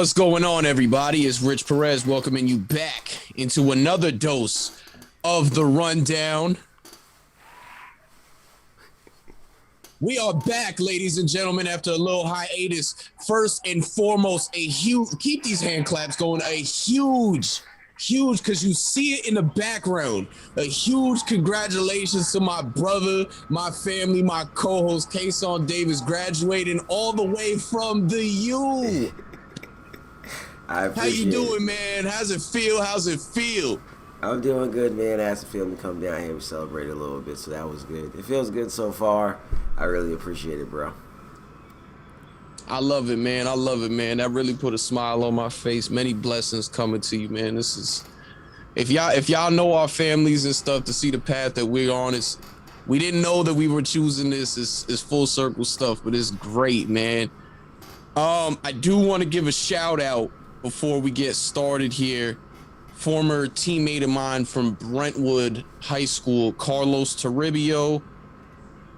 What's going on, everybody? It's Rich Perez welcoming you back into another dose of the rundown. We are back, ladies and gentlemen, after a little hiatus. First and foremost, keep these hand claps going, huge, because you see it in the background. A huge congratulations to my brother, my family, my co-host, Kayson Davis, graduating all the way from the U. I appreciate How you doing, it. man? How's it feel? I'm doing good, man. I asked the family to come down here. We celebrated a little bit, so that was good. It feels good so far. I really appreciate it, bro. I love it, man. That really put a smile on my face. Many blessings coming to you, man. This is if y'all know our families and stuff to see the path that we're on. We didn't know that we were choosing this. It's full circle stuff, but it's great, man. I do want to give a shout out before we get started here. Former teammate of mine from Brentwood High School, Carlos Toribio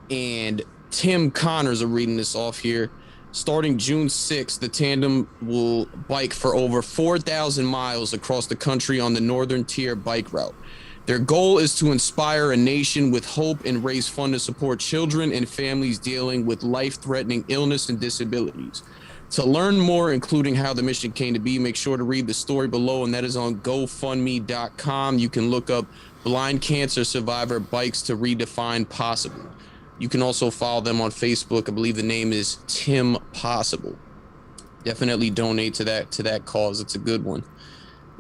and Tim Connors are reading this off here. Starting June 6th, the tandem will bike for over 4,000 miles across the country on the Northern Tier bike route. Their goal is to inspire a nation with hope and raise funds to support children and families dealing with life-threatening illness and disabilities. To learn more, including how the mission came to be, make sure to read the story below, and that is on GoFundMe.com. You can look up Blind Cancer Survivor Bikes to Redefine Possible. You can also follow them on Facebook. I believe the name is Tim Possible. Definitely donate to that cause. It's a good one.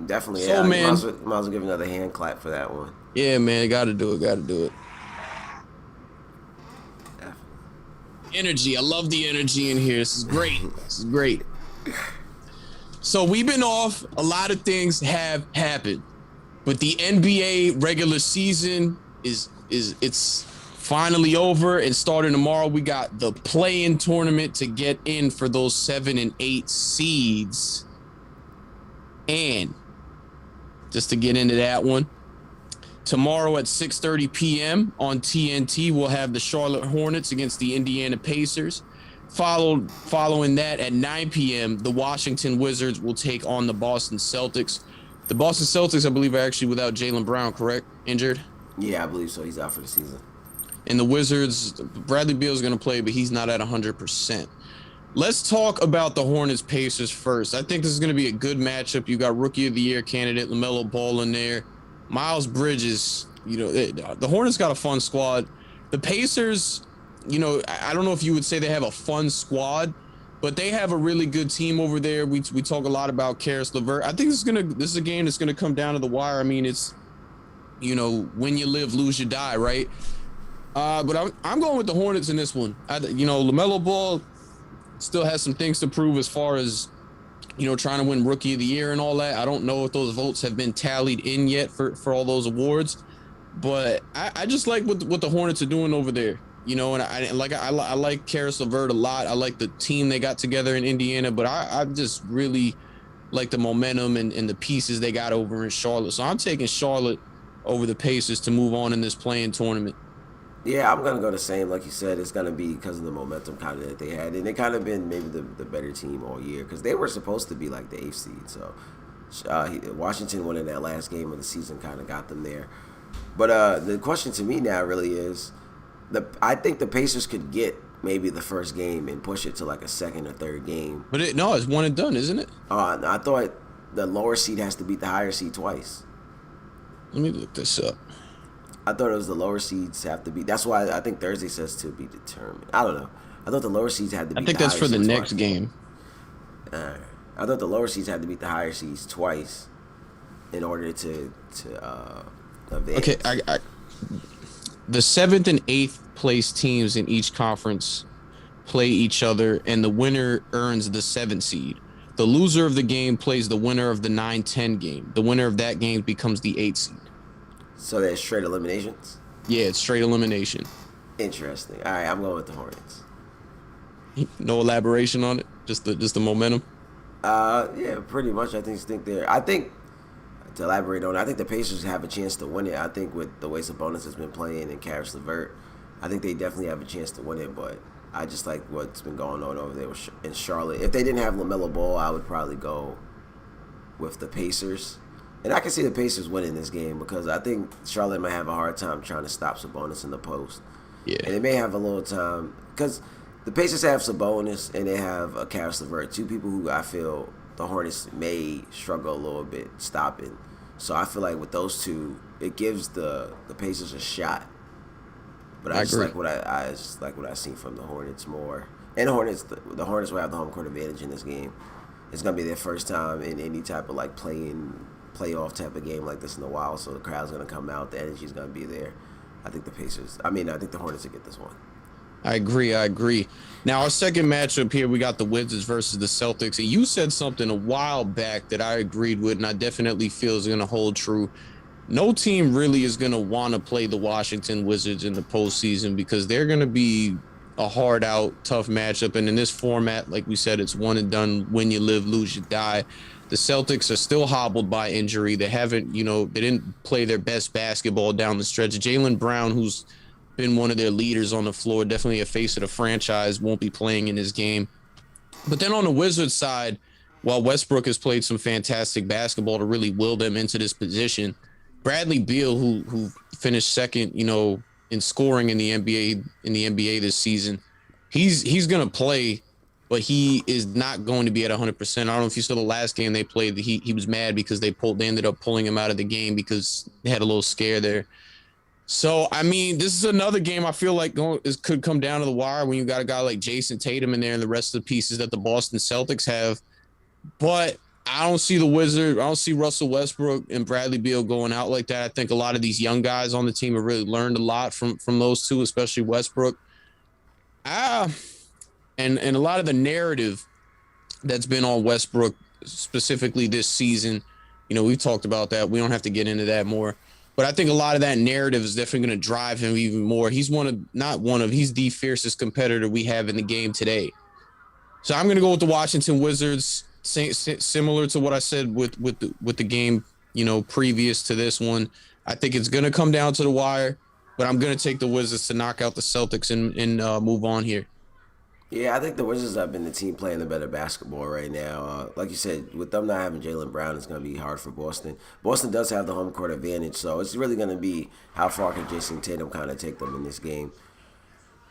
Definitely, so, yeah. Man, might as well give another hand clap for that one. Yeah, man, gotta do it. Energy. I love the energy in here. This is great. So we've been off. A lot of things have happened, but the NBA regular season it's finally over and starting tomorrow. We got the play-in tournament to get in for those 7 and 8 seeds. And just to get into that one, tomorrow at 6:30 p.m. on TNT, we'll have the Charlotte Hornets against the Indiana Pacers. Following that at 9 p.m., the Washington Wizards will take on the Boston Celtics. The Boston Celtics, I believe, are actually without Jaylen Brown, correct? Injured? Yeah, I believe so. He's out for the season. And the Wizards, Bradley Beal's going to play, but he's not at 100%. Let's talk about the Hornets Pacers first. I think this is going to be a good matchup. You got Rookie of the Year candidate LaMelo Ball in there. Miles Bridges, the Hornets got a fun squad. The Pacers, I don't know if you would say they have a fun squad, but they have a really good team over there. We talk a lot about Karis LeVert. I think this is a game that's going to come down to the wire. I mean, it's, win you live, lose you die, right? But I'm going with the Hornets in this one. LaMelo Ball still has some things to prove as far as, trying to win Rookie of the Year and all that. I don't know if those votes have been tallied in yet for all those awards, but I just like what the Hornets are doing over there, and I like Karis LeVert a lot. I like the team they got together in Indiana, but I just really like the momentum and the pieces they got over in Charlotte. So I'm taking Charlotte over the Pacers to move on in this play-in tournament. Yeah, I'm going to go the same. Like you said, it's going to be because of the momentum kind of that they had. And they kind of been maybe the better team all year because they were supposed to be like the 8th seed. So Washington winning that last game of the season kind of got them there. But the question to me now really is, I think the Pacers could get maybe the first game and push it to like a second or third game. But it's one and done, isn't it? I thought the lower seed has to beat the higher seed twice. Let me look this up. I thought it was the lower seeds have to be. That's why I think Thursday says to be determined. I don't know. I thought the lower seeds had to beat. I think the that's higher for the seeds next twice. game. I thought the lower seeds had to beat the higher seeds twice in order to advance. Okay, the 7th and 8th place teams in each conference play each other, and the winner earns the 7th seed. The loser of the game plays the winner of the 9-10 game. The winner of that game becomes the 8th seed. So there's straight eliminations? Yeah, it's straight elimination. Interesting. All right, I'm going with the Hornets. No elaboration on it? Just the momentum? Yeah, pretty much. I think to elaborate on it, I think the Pacers have a chance to win it. I think with the way Sabonis has been playing and Karis LeVert, I think they definitely have a chance to win it, but I just like what's been going on over there in Charlotte. If they didn't have LaMelo Ball, I would probably go with the Pacers. And I can see the Pacers winning this game because I think Charlotte might have a hard time trying to stop Sabonis in the post. Yeah. And they may have a little time because the Pacers have Sabonis and they have Karis LeVert, two people who I feel the Hornets may struggle a little bit stopping. So I feel like with those two, it gives the Pacers a shot. But I just agree. like I just like what I see from the Hornets more. And the Hornets will have the home court advantage in this game. It's gonna be their first time in any type of like playoff type of game like this in a while. So the crowd's gonna come out, the energy's gonna be there. I think the Hornets will get this one. I agree. Now, our second matchup here, we got the Wizards versus the Celtics. And you said something a while back that I agreed with, and I definitely feel is going to hold true. No team really is going to want to play the Washington Wizards in the postseason because they're going to be a hard out, tough matchup. And in this format, like we said, it's one and done. Win you live, lose you die. The Celtics are still hobbled by injury. They didn't play their best basketball down the stretch. Jaylen Brown, who's been one of their leaders on the floor, definitely a face of the franchise, won't be playing in this game. But then on the Wizards side, while Westbrook has played some fantastic basketball to really will them into this position, Bradley Beal, who finished second, in scoring in the NBA this season, he's going to play, but he is not going to be at 100%. I don't know if you saw the last game they played. He was mad because they ended up pulling him out of the game because they had a little scare there. So, I mean, this is another game I feel like could come down to the wire when you got a guy like Jason Tatum in there and the rest of the pieces that the Boston Celtics have. But I don't see the Wizards. I don't see Russell Westbrook and Bradley Beal going out like that. I think a lot of these young guys on the team have really learned a lot from those two, especially Westbrook. And a lot of the narrative that's been on Westbrook specifically this season, we've talked about that. We don't have to get into that more. But I think a lot of that narrative is definitely going to drive him even more. He's he's the fiercest competitor we have in the game today. So I'm going to go with the Washington Wizards, similar to what I said with the game, previous to this one. I think it's going to come down to the wire, but I'm going to take the Wizards to knock out the Celtics and move on here. Yeah, I think the Wizards have been the team playing the better basketball right now. Like you said, with them not having Jaylen Brown, it's going to be hard for Boston. Boston does have the home court advantage, so it's really going to be how far can Jason Tatum kind of take them in this game.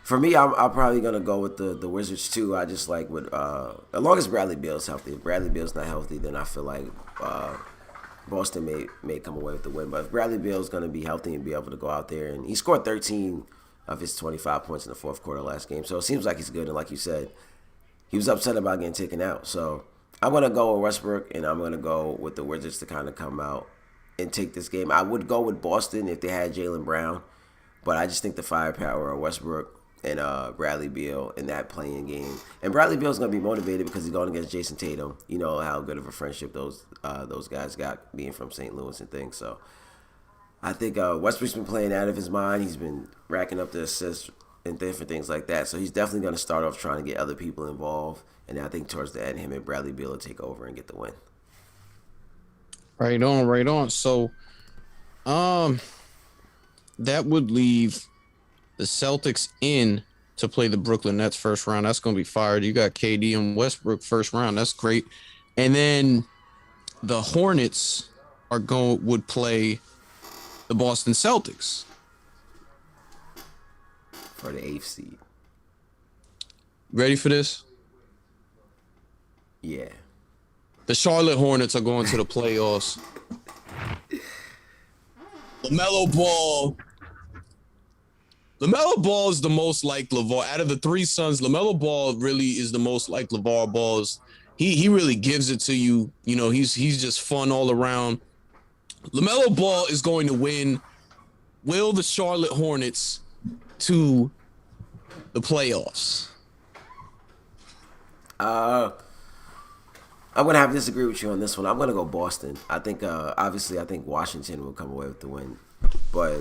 For me, I'm probably going to go with the Wizards too. I just like as long as Bradley Beal's healthy. If Bradley Beal's not healthy, then I feel like Boston may come away with the win. But if Bradley Beal's going to be healthy and be able to go out there, and he scored 13 of his 25 points in the fourth quarter last game. So it seems like he's good. And like you said, he was upset about getting taken out. So I'm going to go with Westbrook, and I'm going to go with the Wizards to kind of come out and take this game. I would go with Boston if they had Jaylen Brown, but I just think the firepower of Westbrook and Bradley Beal in that playing game. And Bradley Beal's going to be motivated because he's going against Jason Tatum. You know how good of a friendship those guys got being from St. Louis and things. So I think Westbrook's been playing out of his mind. He's been racking up the assists and different things like that. So he's definitely going to start off trying to get other people involved. And I think towards the end, him and Bradley Beal will take over and get the win. Right on. So, that would leave the Celtics in to play the Brooklyn Nets first round. That's going to be fired. You got KD and Westbrook first round. That's great. And then the Hornets would play the Boston Celtics for the 8th seed. Ready for this? Yeah. The Charlotte Hornets are going to the playoffs. LaMelo Ball is the most like LeVar. Out of the three sons, LaMelo Ball really is the most like LeVar Ball's. He really gives it to you. He's just fun all around. LaMelo Ball is going to will the Charlotte Hornets to the playoffs? I'm going to have to disagree with you on this one. I'm going to go Boston. I think, obviously, Washington will come away with the win. But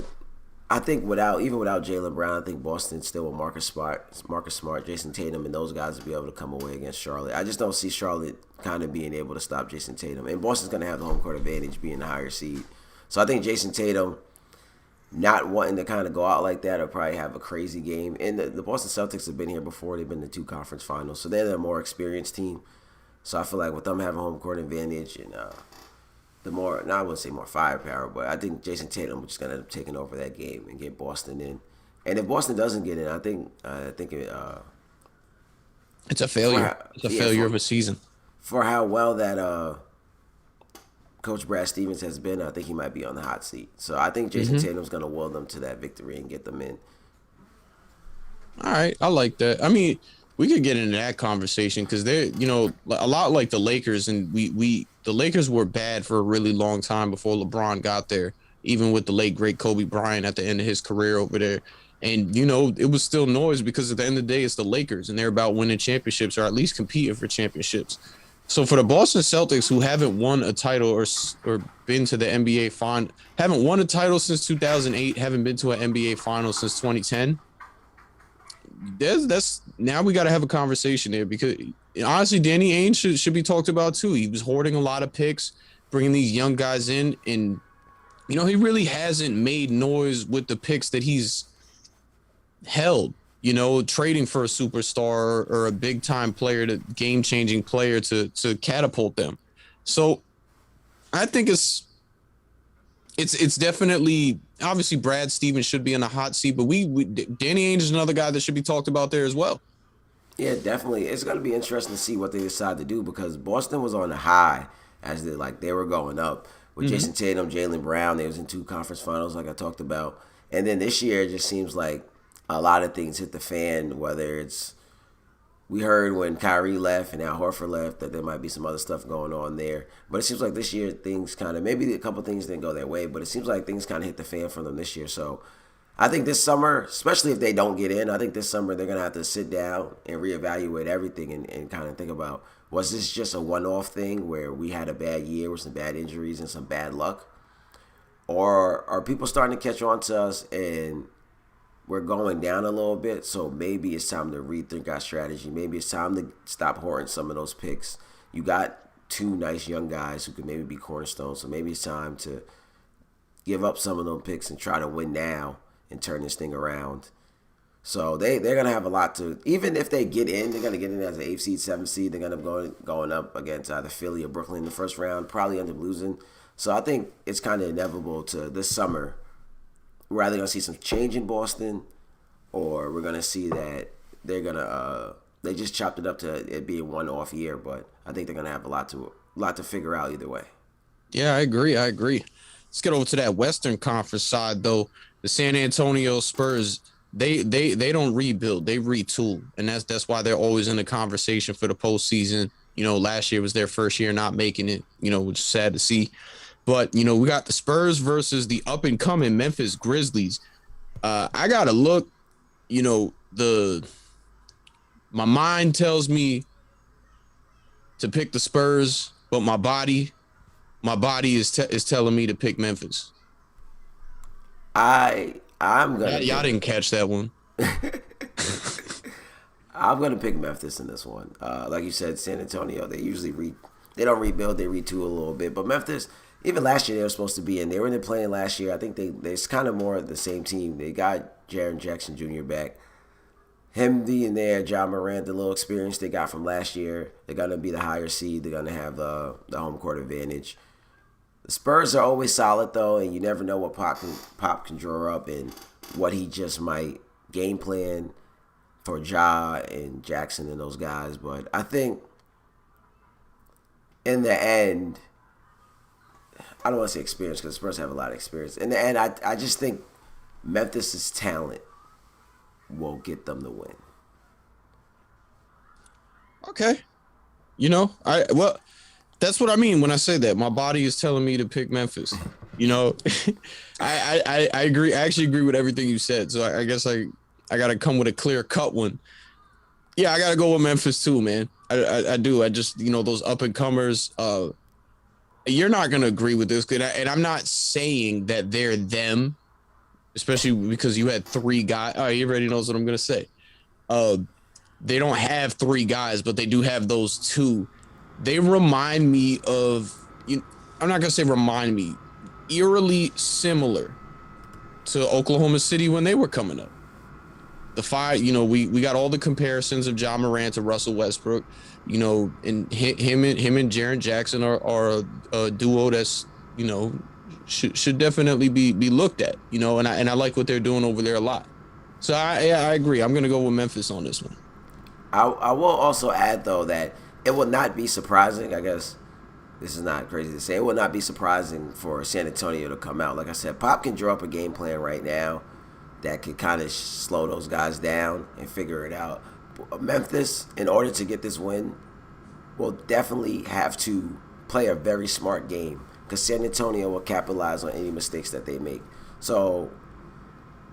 I think even without Jaylen Brown, I think Boston still with Marcus Smart, Jason Tatum, and those guys will be able to come away against Charlotte. I just don't see Charlotte kind of being able to stop Jason Tatum. And Boston's going to have the home court advantage being the higher seed. So I think Jason Tatum not wanting to kind of go out like that or probably have a crazy game. And the Boston Celtics have been here before. They've been to 2 conference finals, so they're the more experienced team. So I feel like with them having home court advantage and the more, now I wouldn't say more firepower, but I think Jason Tatum is just gonna end up taking over that game and get Boston in. And if Boston doesn't get in, I think It's a failure. It's a failure of a season. for how well that Coach Brad Stevens has been, I think he might be on the hot seat. So I think Jason Tatum's going to will them to that victory and get them in. All right, I like that. I mean, we could get into that conversation because they're, a lot like the Lakers, and the Lakers were bad for a really long time before LeBron got there, even with the late great Kobe Bryant at the end of his career over there. And, it was still noise because at the end of the day, it's the Lakers and they're about winning championships or at least competing for championships. So for the Boston Celtics, who haven't won a title or been to the NBA final, haven't won a title since 2008, haven't been to an NBA final since 2010. That's now we got to have a conversation there because honestly, Danny Ainge should be talked about too. He was hoarding a lot of picks, bringing these young guys in, and he really hasn't made noise with the picks that he's held. Trading for a superstar or a big time player, to game changing player to catapult them. So I think it's definitely, obviously Brad Stevens should be in the hot seat, but Danny Ainge is another guy that should be talked about there as well. Yeah, definitely. It's going to be interesting to see what they decide to do because Boston was on a high as they were going up with Jason Tatum, Jaylen Brown. They was in 2 conference finals like I talked about. And then this year it just seems like a lot of things hit the fan, whether it's, we heard when Kyrie left and Al Horford left that there might be some other stuff going on there. But it seems like this year things kind of, maybe a couple things didn't go their way, but it seems like things kind of hit the fan for them this year. So I think this summer, especially if they don't get in, I think this summer they're going to have to sit down and reevaluate everything and kind of think about, was this just a one-off thing where we had a bad year with some bad injuries and some bad luck? Or are people starting to catch on to us and we're going down a little bit, so maybe it's time to rethink our strategy. Maybe it's time to stop hoarding some of those picks. You got 2 nice young guys who could maybe be cornerstones, so maybe it's time to give up some of those picks and try to win now and turn this thing around. So they're going to have a lot to, even if they get in, they're going to get in as an 8th seed, 7th seed. They're going to going up against either Philly or Brooklyn in the first round, probably end up losing. So I think it's kind of inevitable to this summer. We're either going to see some change in Boston or we're going to see that they're going to they just chopped it up to it being one off year, but I think they're going to have a lot to figure out either way. Yeah, I agree. Let's get over to that Western Conference side though. The San Antonio Spurs, they don't rebuild, they retool, and that's why they're always in the conversation for the postseason. Last year was their first year not making it, which is sad to see. But, we got the Spurs versus the up-and-coming Memphis Grizzlies. I got to look, my mind tells me to pick the Spurs, but my body is telling me to pick Memphis. I'm going to... Y'all didn't catch that one. I'm going to pick Memphis in this one. Like you said, San Antonio, they usually they don't rebuild, they retool a little bit. But Memphis... Even last year, they were supposed to be in. They were in the playing last year. I think it's kind of more the same team. They got Jaren Jackson Jr. back. Him being there, John Morant, the little experience they got from last year. They're going to be the higher seed. They're going to have the home court advantage. The Spurs are always solid, though, and you never know what Pop can draw up and what he just might game plan for Ja and Jackson and those guys. But I think in the end... I don't want to say experience because the Spurs have a lot of experience. In the end, I just think Memphis' talent will get them the win. Okay. That's what I mean when I say that. My body is telling me to pick Memphis. I agree. I actually agree with everything you said. So I guess I got to come with a clear-cut one. Yeah, I got to go with Memphis too, man. I do. I just, those up-and-comers, you're not going to agree with this, and I'm not saying that they're them, especially because you had 3 guys. Oh, you already knows what I'm going to say. They don't have 3 guys, but they do have those 2. They remind me of, I'm not going to say remind me, eerily similar to Oklahoma City when they were coming up. The five, we got all the comparisons of John Morant to Russell Westbrook, and him and Jaren Jackson are a duo that's, should definitely be looked at, and I like what they're doing over there a lot. So I agree. I'm gonna go with Memphis on this one. I will also add though that it would not be surprising. I guess this is not crazy to say. It would not be surprising for San Antonio to come out. Like I said, Pop can draw up a game plan right now that could kind of slow those guys down and figure it out. Memphis, in order to get this win, will definitely have to play a very smart game because San Antonio will capitalize on any mistakes that they make. So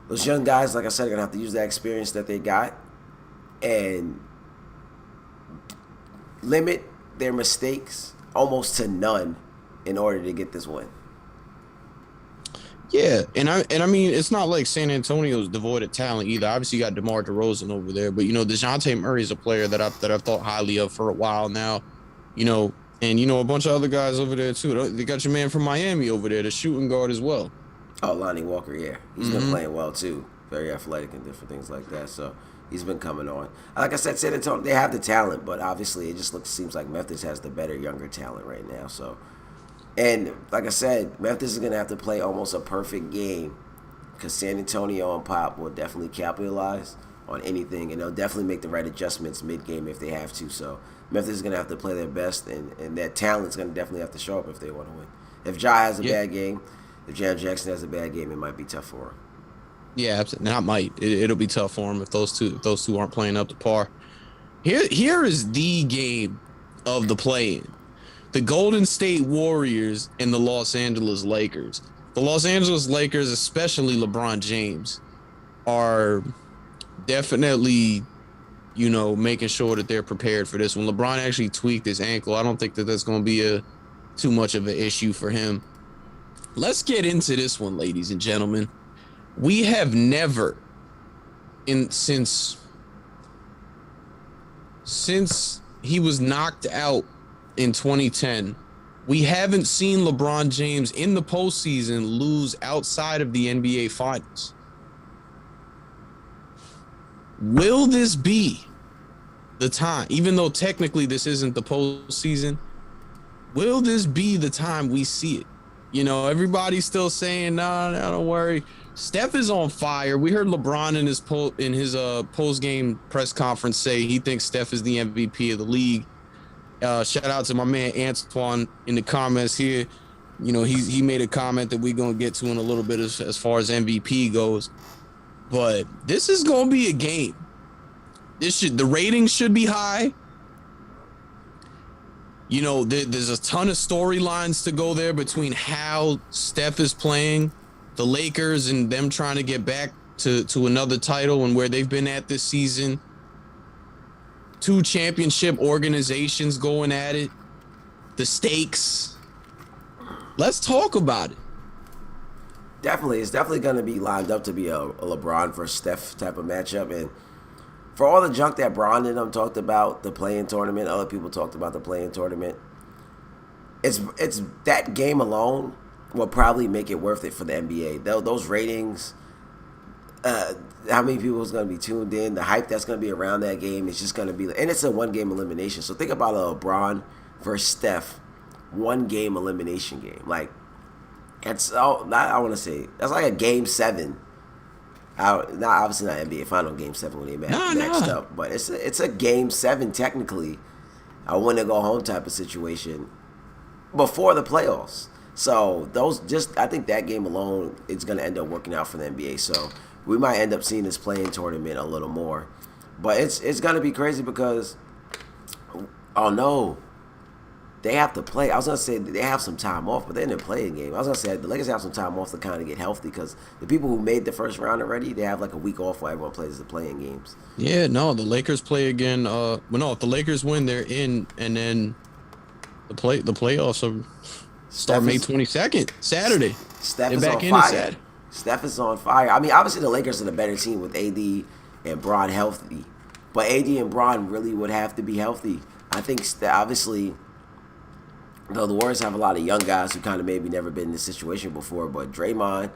those young guys, like I said, are going to have to use that experience that they got and limit their mistakes almost to none in order to get this win. Yeah, and I mean, it's not like San Antonio's devoid of talent either. Obviously, you got DeMar DeRozan over there, but DeJounte Murray is a player that I've thought highly of for a while now. And a bunch of other guys over there too. They got your man from Miami over there, the shooting guard as well. Oh, Lonnie Walker, yeah, he's been playing well too. Very athletic and different things like that. So he's been coming on. Like I said, San Antonio, they have the talent, but obviously it just seems like Memphis has the better younger talent right now. So. And like I said, Memphis is going to have to play almost a perfect game because San Antonio and Pop will definitely capitalize on anything, and they'll definitely make the right adjustments mid-game if they have to. So Memphis is going to have to play their best, and that talent's going to definitely have to show up if they want to win. If Ja has a bad game, if Jaren Jackson has a bad game, it might be tough for him. Yeah, absolutely. Not might. It'll be tough for him if those two aren't playing up to par. Here is the game of the play-in. The Golden State Warriors and the Los Angeles Lakers. The Los Angeles Lakers, especially LeBron James, are definitely, making sure that they're prepared for this. When LeBron actually tweaked his ankle, I don't think that that's going to be too much of an issue for him. Let's get into this one, ladies and gentlemen. We have never, since he was knocked out in 2010, we haven't seen LeBron James in the postseason lose outside of the NBA Finals. Will this be the time, even though technically this isn't the postseason, will this be the time we see it? Everybody's still saying, nah, don't worry. Steph is on fire. We heard LeBron in his post-game press conference say he thinks Steph is the MVP of the league. Shout out to my man Antoine in the comments here. He made a comment that we're going to get to in a little bit as far as MVP goes. But this is going to be a game. The ratings should be high. There's a ton of storylines to go there between how Steph is playing, the Lakers and them trying to get back to another title and where they've been at this season. Two championship organizations going at it. The stakes. Let's talk about it. Definitely. It's definitely going to be lined up to be a LeBron versus Steph type of matchup. And for all the junk that Bron and them talked about, the play-in tournament, other people talked about the play-in tournament, it's that game alone will probably make it worth it for the NBA. Those ratings, how many people is going to be tuned in, the hype that's going to be around that game is just going to be, and it's a one-game elimination. So think about a LeBron versus Steph one-game elimination game. Like, that's I want to say that's like a game 7. Obviously not NBA final game 7 when they matched up, but it's a game 7 technically, a win to go home type of situation before the playoffs. So I think that game alone is going to end up working out for the NBA. So we might end up seeing this play-in tournament a little more. But it's going to be crazy because, oh no, they have to play. I was going to say they have some time off, but they're in a play-in game. I was going to say the Lakers have some time off to kind of get healthy because the people who made the first round already, they have like a week off while everyone plays the play-in games. Yeah, no, the Lakers play again. If the Lakers win, they're in, and then the playoffs start May 22nd, Saturday. Steph is on fire. Steph is on fire. I mean, obviously the Lakers are the better team with AD and Bron healthy, but AD and Bron really would have to be healthy. I think obviously, the Warriors have a lot of young guys who kind of maybe never been in this situation before, but Draymond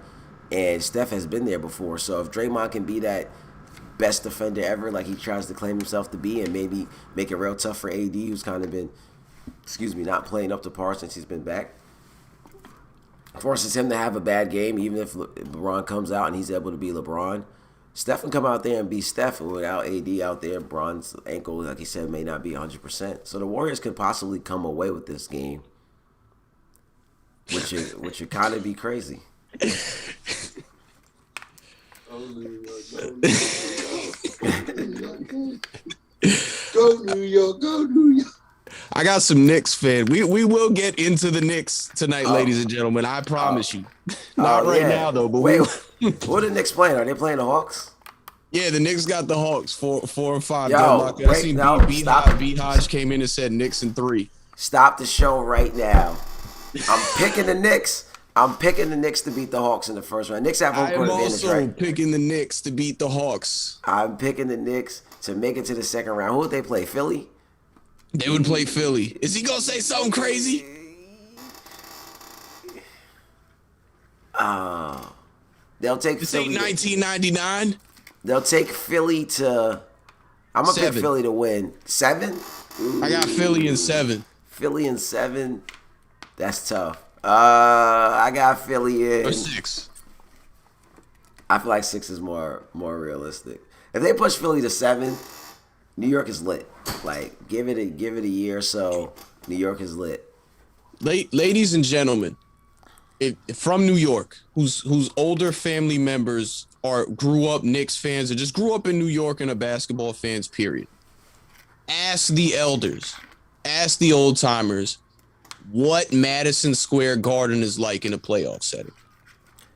and Steph has been there before. So if Draymond can be that best defender ever, like he tries to claim himself to be, and maybe make it real tough for AD, who's kind of been, not playing up to par since he's been back, forces him to have a bad game, even if LeBron comes out and he's able to be LeBron. Steph can come out there and be Steph, and without AD out there, Bron's ankle, like he said, may not be 100%. So the Warriors could possibly come away with this game, which would kind of be crazy. Go New York, go New York. I got some Knicks fan. We will get into the Knicks tonight, ladies and gentlemen. I promise you. Not right now though. But wait, what are the Knicks playing? Are they playing the Hawks? Yeah, the Knicks got the Hawks 4-5. Yo, I seen B Hodge came in and said Knicks in 3. Stop the show right now. I'm picking the Knicks. I'm picking the Knicks to beat the Hawks in the first round. Knicks have home court advantage, right? I'm also picking the Knicks to beat the Hawks. I'm picking the Knicks to make it to the second round. Who would they play? Philly? They would play Philly. Is he gonna say something crazy? They'll take This Philly. ain't 1999. They'll take Philly to. I'm gonna pick Philly to win 7. I got Philly in 7. Philly in 7. That's tough. I got Philly in or 6. I feel like 6 is more realistic. If they push Philly to 7, New York is lit. Like give it a year or so. New York is lit. Ladies and gentlemen, from New York, whose older family members grew up Knicks fans or just grew up in New York and are basketball fans, period. Ask the elders, ask the old timers what Madison Square Garden is like in a playoff setting.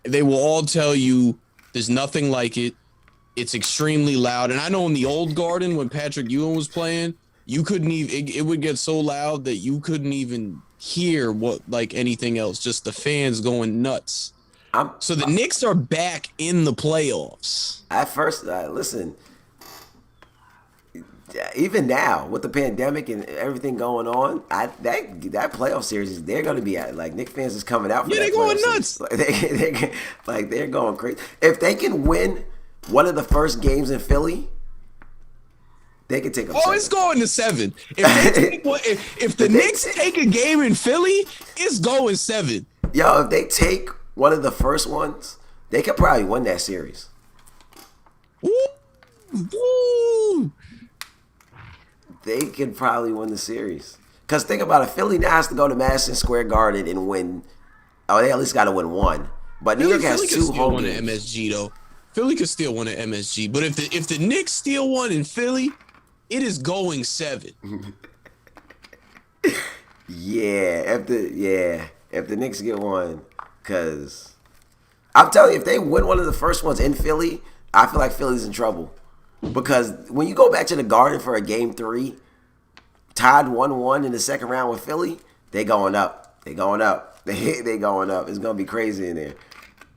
They will all tell you there's nothing like it. It's extremely loud. And I know in the old Garden when Patrick Ewing was playing, you couldn't even, it would get so loud that you couldn't even hear what like anything else, just the fans going nuts. So the Knicks are back in the playoffs. At first, listen, even now with the pandemic and everything going on, that playoff series, they're going to be at like Knicks fans is coming out for that. They're going nuts. Like, they're going crazy. If they can win one of the first games in Philly, they can take them. It's going to 7. If the Knicks take a game in Philly, it's going 7. Yo, if they take one of the first ones, they could probably win that series. Woo! They can probably win the series. Because think about it, Philly now has to go to Madison Square Garden and win. Oh, they at least got to win one. But New York has 2 home games. MSG though. Philly could still win an MSG, but if the Knicks steal one in Philly, it is going 7. If the Knicks get one, because I'm telling you, if they win one of the first ones in Philly, I feel like Philly's in trouble. Because when you go back to the Garden for a game 3, tied 1-1 in the second round with Philly, they going up. They going up. They going up. It's gonna be crazy in there.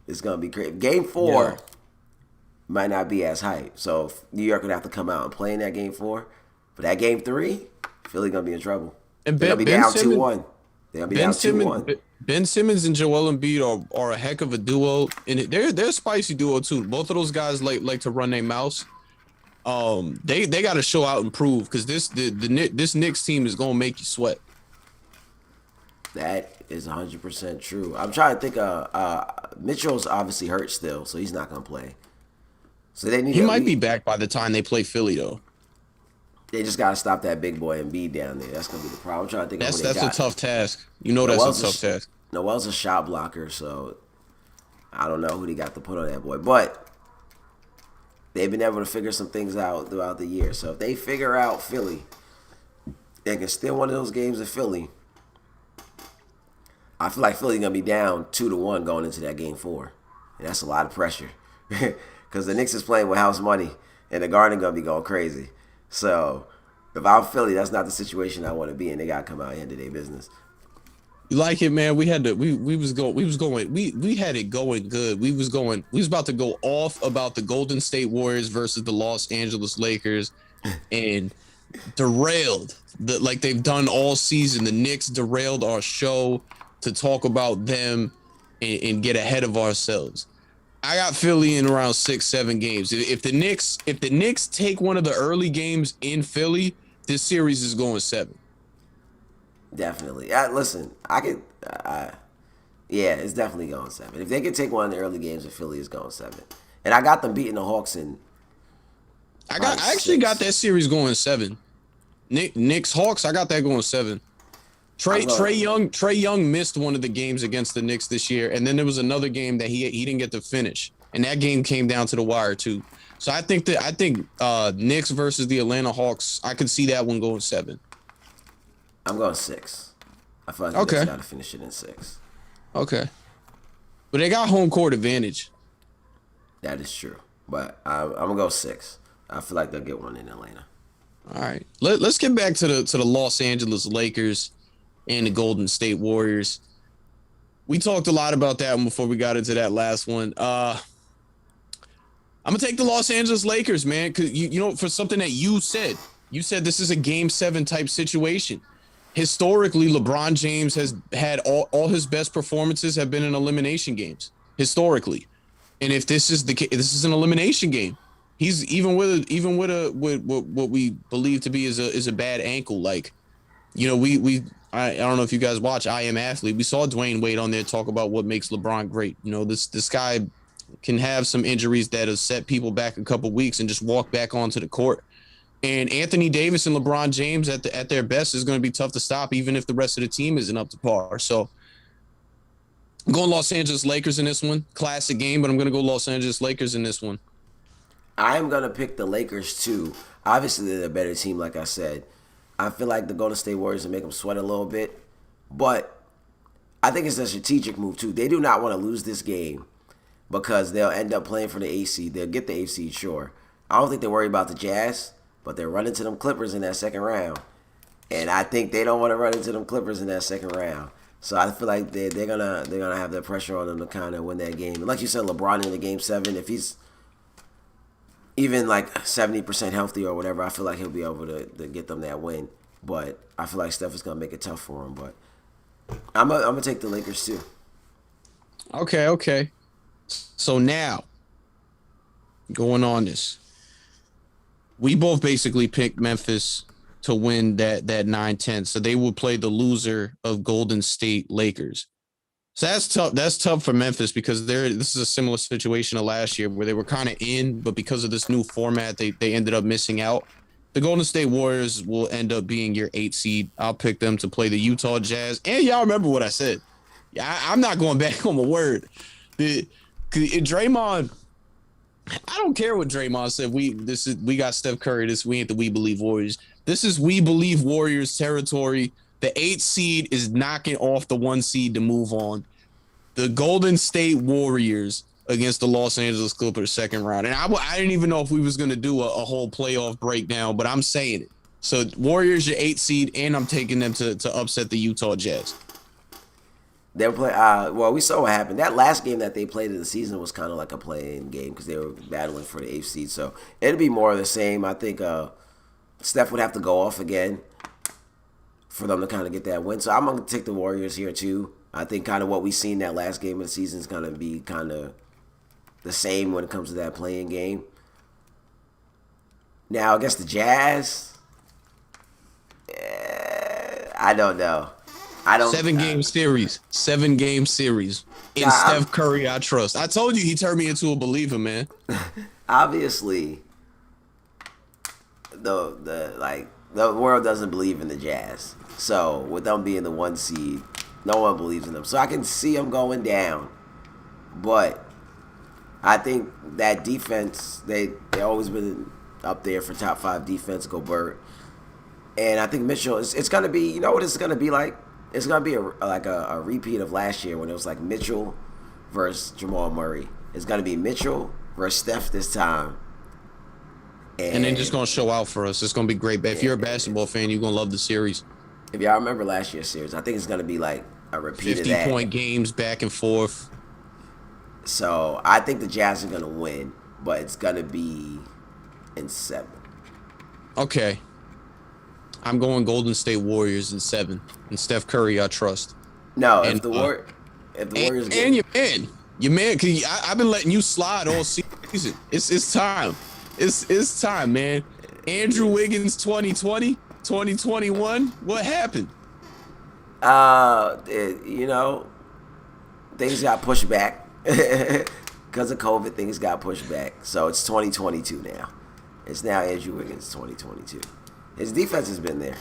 It's gonna be crazy. Game 4 might not be as hype. So New York would have to come out and play in that game 4. But that game 3, Philly gonna be in trouble. And they'll be down 2-1. They'll be down 2-1. Ben Simmons and Joel Embiid are a heck of a duo, and they're a spicy duo too. Both of those guys like to run their mouths. They got to show out and prove, because this Knicks team is gonna make you sweat. That is 100% true. I'm trying to think. Mitchell's obviously hurt still, so he's not gonna play. So he might be back by the time they play Philly though. They just gotta stop that big boy Embiid down there. That's gonna be the problem. I'm trying to think. That's a tough task. You know, that's a tough task. Noel's a shot blocker, so I don't know who they got to put on that boy, but they've been able to figure some things out throughout the year. So if they figure out Philly, they can steal one of those games in Philly. I feel like Philly's gonna be down 2-1 going into that game 4, and that's a lot of pressure because the Knicks is playing with house money, and the Garden gonna be going crazy. So if I'm Philly, that's not the situation I want to be in. They gotta come out and handle their business. You like it, man? We had it going good. We was about to go off about the Golden State Warriors versus the Los Angeles Lakers, and derailed like they've done all season. The Knicks derailed our show to talk about them and get ahead of ourselves. I got Philly in around 6-7 games. If the Knicks take one of the early games in Philly, this series is going 7. Definitely. Listen, I could. Yeah, it's definitely going 7. If they could take one of the early games in Philly, it's going 7. And I got them beating the Hawks in. I actually got that series going 7. Knicks Hawks, I got that going 7. Trey Young missed one of the games against the Knicks this year, and then there was another game that he didn't get to finish, and that game came down to the wire too. So I think Knicks versus the Atlanta Hawks, I could see that one going 7. I'm going 6. I feel like the Knicks got to finish it in 6. Okay, but they got home court advantage. That is true, but I'm gonna go 6. I feel like they'll get one in Atlanta. All right, let's get back to the Los Angeles Lakers and the Golden State Warriors. We talked a lot about that one before we got into that last one. I'm gonna take the Los Angeles Lakers, man, because you know, for something that you said this is a Game 7 type situation. Historically, LeBron James has had all his best performances have been in elimination games historically, and if this is an elimination game. He's even with what we believe to be is a bad ankle. Like, you know, I don't know if you guys watch I Am Athlete. We saw Dwayne Wade on there talk about what makes LeBron great. You know, this guy can have some injuries that have set people back a couple weeks and just walk back onto the court. And Anthony Davis and LeBron James at their best is going to be tough to stop, even if the rest of the team isn't up to par. So I'm going Los Angeles Lakers in this one. Classic game, but I'm going to go Los Angeles Lakers in this one. I am going to pick the Lakers too. Obviously, they're a better team, like I said. I feel like the Golden State Warriors will make them sweat a little bit. But I think it's a strategic move too. They do not want to lose this game because they'll end up playing for the 8th seed. They'll get the 8th seed, sure. I don't think they worry about the Jazz, but they're running to them Clippers in that second round. And I think they don't want to run into them Clippers in that second round. So I feel like they're gonna have that pressure on them to kind of win that game. And like you said, LeBron in the Game 7, if he's even like 70% healthy or whatever, I feel like he'll be able to get them that win. But I feel like Steph is going to make it tough for him. But I'm going to take the Lakers too. Okay. So now, going on this, we both basically picked Memphis to win that 9-10. So they will play the loser of Golden State Lakers. So that's tough. That's tough for Memphis because this is a similar situation to last year where they were kind of in, but because of this new format, they ended up missing out. The Golden State Warriors will end up being your 8th seed. I'll pick them to play the Utah Jazz. And y'all remember what I said. Yeah, I'm not going back on my word. Draymond, I don't care what Draymond said. We got Steph Curry. We ain't the We Believe Warriors. This is We Believe Warriors territory. The 8th seed is knocking off the 1 seed to move on. The Golden State Warriors against the Los Angeles Clippers second round. And I didn't even know if we was going to do a whole playoff breakdown, but I'm saying it. So Warriors, your 8th seed, and I'm taking them to upset the Utah Jazz. They'll play. Well, we saw what happened. That last game that they played in the season was kind of like a play-in game because they were battling for the 8th seed. So it'll be more of the same. I think Steph would have to go off again for them to kind of get that win. So I'm going to take the Warriors here too. I think kind of what we seen that last game of the season is going to be kind of the same when it comes to that playing game. Now, against the Jazz, I don't know. Seven-game series. In Steph Curry, I trust. I told you he turned me into a believer, man. Obviously, the world doesn't believe in the Jazz. So with them being the 1 seed, no one believes in them. So I can see them going down. But I think that defense, they always been up there for top 5 defense, Gobert. And I think Mitchell, it's going to be, you know what it's going to be like? It's going to be a repeat of last year when it was like Mitchell versus Jamal Murray. It's going to be Mitchell versus Steph this time. And they're just going to show out for us. It's going to be great. If you're a basketball fan, you're going to love the series. If y'all remember last year's series, I think it's going to be like a repeat of that. 50-point games back and forth. So I think the Jazz are going to win, but it's going to be in 7. Okay. I'm going Golden State Warriors in 7. And Steph Curry, I trust. No, if the Warriors get... And your man. Your man, I've been letting you slide all season. It's time. It's time, man. Andrew Wiggins 2020, 2021. What happened? You know, things got pushed back because of COVID. Things got pushed back, so it's 2022 now. It's now Andrew Wiggins 2022. His defense has been there,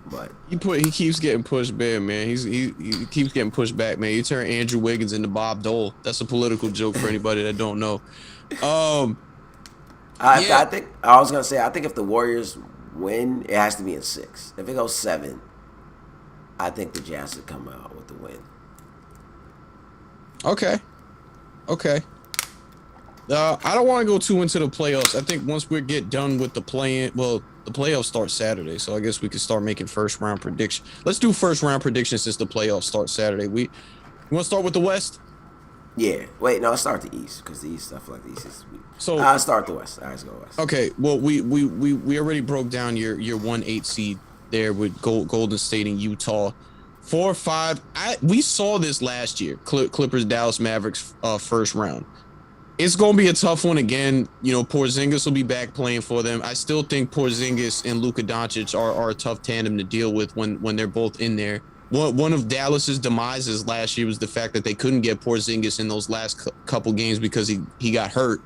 but He keeps getting pushed back, man. He keeps getting pushed back, man. You turn Andrew Wiggins into Bob Dole. That's a political joke for anybody that don't know. I think I was gonna say I think if the Warriors win, it has to be in 6. If it goes 7, I think the Jazz would come out with the win. Okay. I don't want to go too into the playoffs. I think once we get done with the play-in, well, the playoffs start Saturday, so I guess we can start making first round predictions. Let's do first round predictions since the playoffs start Saturday. You want to start with the West? Yeah. Wait, no, let's start the East because the East, I feel like the East is weak. So I'll start the West. All right, let's go West. Okay. Well, we already broke down your 1-8 seed there with Golden State and Utah. 4-5. We saw this last year. Clippers, Dallas Mavericks, first round. It's going to be a tough one again. You know, Porzingis will be back playing for them. I still think Porzingis and Luka Doncic are a tough tandem to deal with when they're both in there. One of Dallas's demises last year was the fact that they couldn't get Porzingis in those last couple games because he got hurt.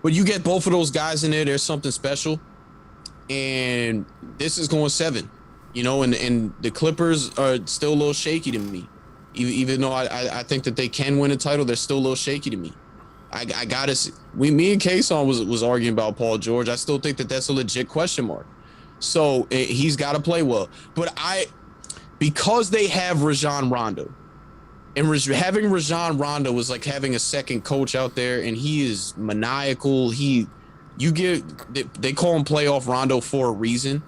But you get both of those guys in there, there's something special. And this is going 7. You know, and the Clippers are still a little shaky to me. Even though I think that they can win a title, they're still a little shaky to me. I gotta see. Me and Kayson was arguing about Paul George. I still think that that's a legit question mark. So he's got to play well. But because they have Rajon Rondo, and having Rajon Rondo was like having a second coach out there, and he is maniacal. They call him playoff Rondo for a reason.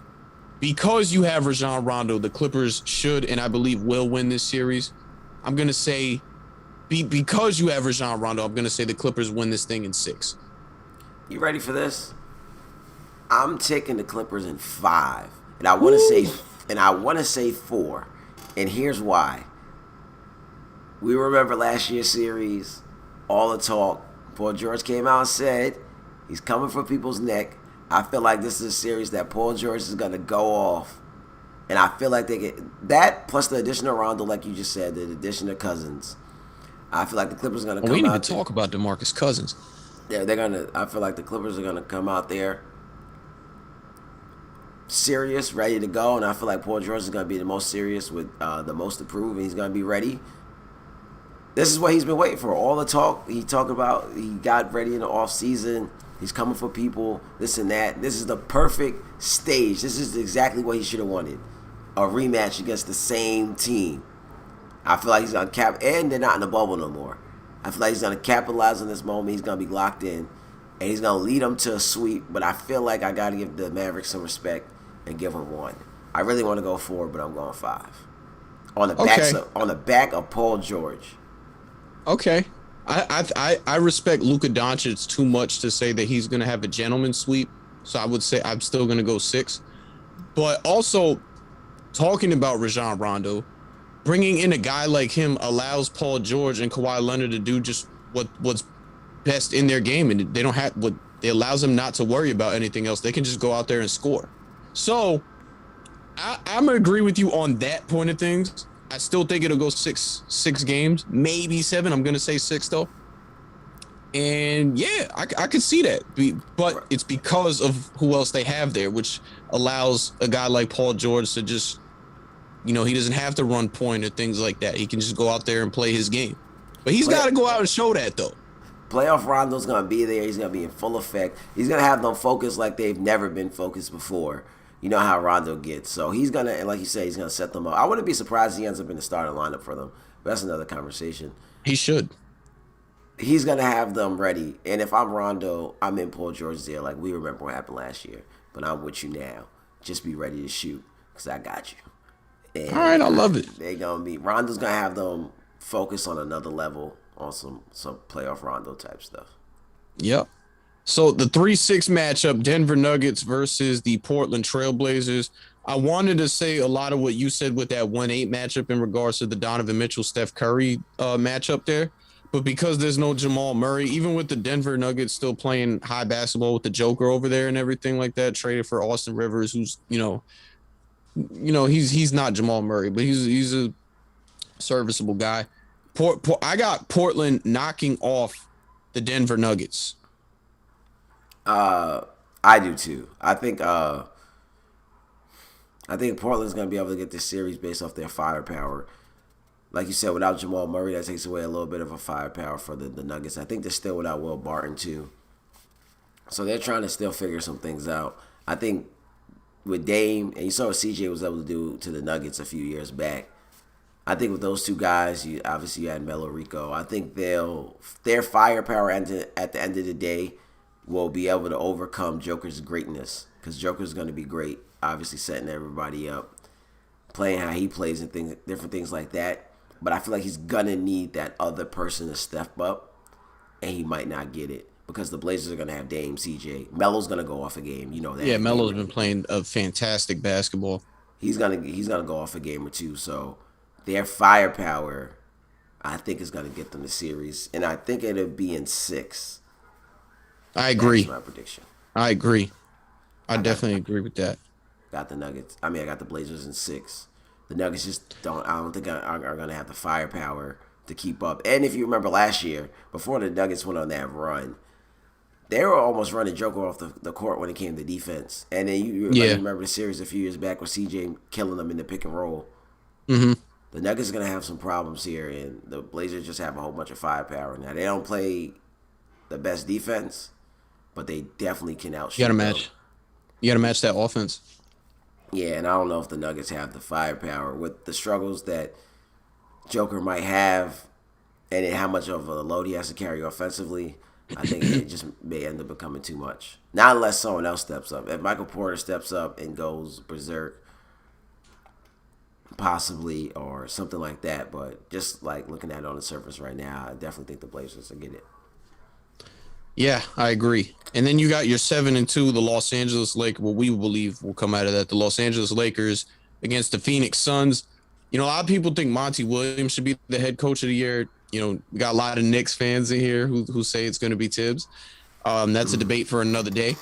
Because you have Rajon Rondo, the Clippers should and I believe will win this series. I'm going to say, because you have Rajon Rondo, I'm going to say the Clippers win this thing in 6. You ready for this? I'm taking the Clippers in 5, and I want to say 4, and here's why. We remember last year's series, all the talk. Paul George came out and said he's coming for people's neck. I feel like this is a series that Paul George is going to go off. And I feel like they get that plus the addition of Rondo, like you just said, the addition of Cousins. I feel like the Clippers are going to come out. We need to talk about DeMarcus Cousins. Yeah, I feel like the Clippers are going to come out there serious, ready to go. And I feel like Paul George is going to be the most serious with the most to prove. And he's going to be ready. This is what he's been waiting for. All the talk he talked about, he got ready in the offseason. He's coming for people, this and that. This is the perfect stage. This is exactly what he should have wanted. A rematch against the same team. I feel like he's going to and they're not in the bubble no more. I feel like he's going to capitalize on this moment. He's going to be locked in, and he's going to lead them to a sweep. But I feel like I got to give the Mavericks some respect and give them 1. I really want to go 4, but I'm going 5. On the back of Paul George. Okay. I respect Luka Doncic too much to say that he's going to have a gentleman's sweep. So I would say I'm still going to go 6. But also, talking about Rajon Rondo, bringing in a guy like him allows Paul George and Kawhi Leonard to do just what's best in their game. And they don't have it allows them not to worry about anything else. They can just go out there and score. So I'm going to agree with you on that point of things. I still think it'll go six games, maybe 7. I'm going to say 6 though. And yeah, I could see that. But it's because of who else they have there, which allows a guy like Paul George to just, you know, he doesn't have to run point or things like that. He can just go out there and play his game. But he's got to go out and show that though. Playoff Rondo's going to be there. He's going to be in full effect. He's going to have them focused like they've never been focused before. You know how Rondo gets. So he's going to, and like you said, he's going to set them up. I wouldn't be surprised if he ends up in the starting lineup for them. But that's another conversation. He should. He's going to have them ready. And if I'm Rondo, I'm in Paul George's there. Like, we remember what happened last year. But I'm with you now. Just be ready to shoot because I got you. And all right, I love it. They're going to be, Rondo's going to have them focus on another level on some playoff Rondo type stuff. Yep. So the 3-6 matchup, Denver Nuggets versus the Portland Trailblazers. I wanted to say a lot of what you said with that 1-8 matchup in regards to the Donovan Mitchell, Steph Curry matchup there. But because there's no Jamal Murray, even with the Denver Nuggets still playing high basketball with the Joker over there and everything like that, traded for Austin Rivers, who's he's not Jamal Murray, but he's a serviceable guy. I got Portland knocking off the Denver Nuggets. I do too. I think Portland's gonna be able to get this series based off their firepower. Like you said, without Jamal Murray, that takes away a little bit of a firepower for the Nuggets. I think they're still without Will Barton too, so they're trying to still figure some things out. I think with Dame, and you saw what CJ was able to do to the Nuggets a few years back. I think with those two guys, you had Melo Rico. I think their firepower at the end of the day will be able to overcome Joker's greatness, because Joker's going to be great, obviously setting everybody up, playing how he plays and different things like that. But I feel like he's gonna need that other person to step up, and he might not get it because the Blazers are gonna have Dame, CJ. Melo's gonna go off a game, you know that. Yeah, Melo's been playing a fantastic basketball. He's gonna go off a game or two. So their firepower, I think, is gonna get them the series, and I think it'll be in 6. I agree. That's my prediction. I agree. I definitely agree with that. Got the Nuggets. I got the Blazers in 6. The Nuggets just don't. I don't think are going to have the firepower to keep up. And if you remember last year, before the Nuggets went on that run, they were almost running Joker off the court when it came to defense. And then you remember the series a few years back with CJ killing them in the pick and roll. Mm-hmm. The Nuggets are going to have some problems here, and the Blazers just have a whole bunch of firepower. Now, they don't play the best defense, but they definitely can outshoot. You got to match that offense. Yeah, and I don't know if the Nuggets have the firepower with the struggles that Joker might have and how much of a load he has to carry offensively. I think it just may end up becoming too much. Not unless someone else steps up. If Michael Porter steps up and goes berserk, possibly, or something like that. But just like looking at it on the surface right now, I definitely think the Blazers will get it. Yeah, I agree. And then you got your 7-2, the Los Angeles Lakers. What we believe will come out of that, the Los Angeles Lakers against the Phoenix Suns. A lot of people think Monty Williams should be the head coach of the year. We got a lot of Knicks fans in here who say it's going to be Tibbs. That's a debate for another day.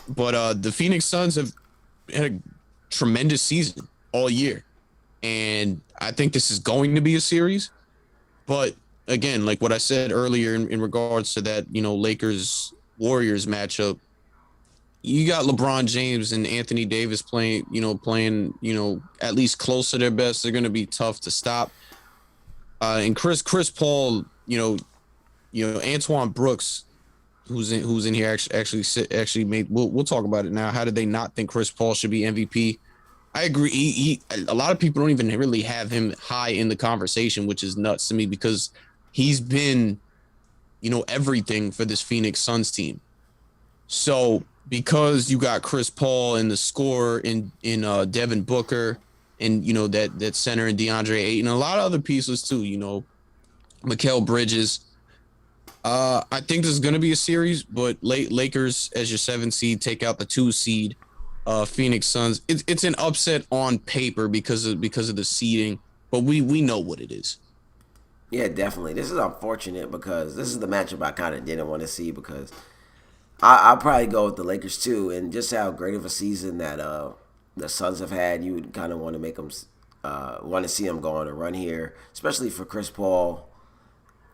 But the Phoenix Suns have had a tremendous season all year. And I think this is going to be a series. But again, like what I said earlier in regards to that, Lakers Warriors matchup, you got LeBron James and Anthony Davis playing, at least close to their best. They're going to be tough to stop. And Chris Paul, Antoine Brooks, who's in here actually made. We'll talk about it now. How did they not think Chris Paul should be MVP? I agree. A lot of people don't even really have him high in the conversation, which is nuts to me because he's been, everything for this Phoenix Suns team. So because you got Chris Paul and the scorer in Devin Booker and, that center in DeAndre Ayton, and a lot of other pieces too, Mikal Bridges. I think this is going to be a series, but Lakers as your 7 seed take out the 2 seed. Phoenix Suns. It's an upset on paper because of the seeding, but we know what it is. Yeah, definitely. This is unfortunate because this is the matchup I kind of didn't want to see because I'll probably go with the Lakers too, and just how great of a season that the Suns have had, you would kind of want to make them want to see them go on a run here, especially for Chris Paul.